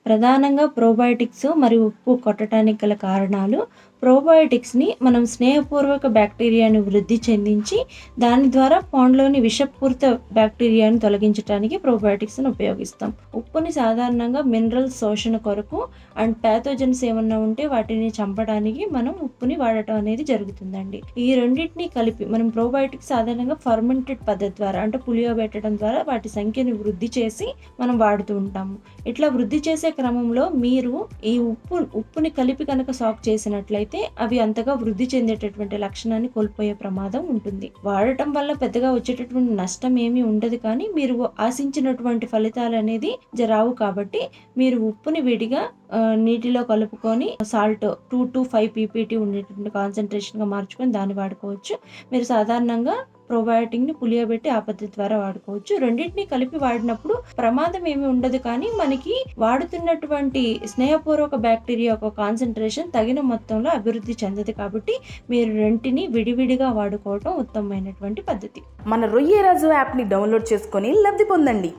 ప్రధానంగా ప్రోబయోటిక్స్ మరియు ఉప్పు కొట్టడానికి గల కారణాలు, ప్రోబయోటిక్స్‌ని మనం స్నేహపూర్వక బ్యాక్టీరియాను వృద్ధి చెందించి, దాని ద్వారా పాండ్‌లోని విషపూరిత బ్యాక్టీరియాను తొలగించటానికి ప్రోబయోటిక్స్‌ని ఉపయోగిస్తాం. ఉప్పుని సాధారణంగా మినరల్స్ శోషణ కొరకు అండ్ ప్యాథోజన్స్ ఏమన్నా ఉంటే వాటిని చంపడానికి మనం ఉప్పుని వాడటం అనేది జరుగుతుందండి. ఈ రెండిటిని కలిపి మనం ప్రోబయోటిక్స్ సాధారణంగా ఫర్మెంటెడ్ పద్ధతి ద్వారా అంటే పులియబెట్టడం ద్వారా వాటి సంఖ్యని వృద్ధి చేసి మనం వాడుతూ ఉంటాము. ఇట్లా వృద్ధి చేసే క్రమంలో మీరు ఈ ఉప్పుని కలిపి కనుక సాక్ చేసినట్లయితే అవి అంతగా వృద్ధి చెందేటటువంటి లక్షణాన్ని కోల్పోయే ప్రమాదం ఉంటుంది. వాడటం వల్ల పెద్దగా వచ్చేటటువంటి నష్టం ఏమీ ఉండదు, కానీ మీరు ఆశించినటువంటి ఫలితాలు అనేది రావు. కాబట్టి మీరు ఉప్పుని విడిగా నీటిలో కలుపుకొని సాల్ట్ 2-5 పీపీటీ ఉండేటువంటి కాన్సంట్రేషన్‌గా మార్చుకొని దాన్ని వాడుకోవచ్చు. మీరు సాధారణంగా ప్రోబయోటిక్‌ని పులియబెట్టి ఆ పద్ధతి ద్వారా వాడుకోవచ్చు. రెండిటిని కలిపి వాడినప్పుడు ప్రమాదం ఏమీ ఉండదు, కానీ మనకి వాడుతున్నటువంటి స్నేహపూర్వక బ్యాక్టీరియా యొక్క కాన్సంట్రేషన్ తగిన మొత్తంలో అభివృద్ధి చెందదు. కాబట్టి మీరు రెంటిని విడివిడిగా వాడుకోవటం ఉత్తమమైనటువంటి పద్ధతి. మన రొయ్యరాజు యాప్ని డౌన్లోడ్ చేసుకొని లబ్ధి పొందండి.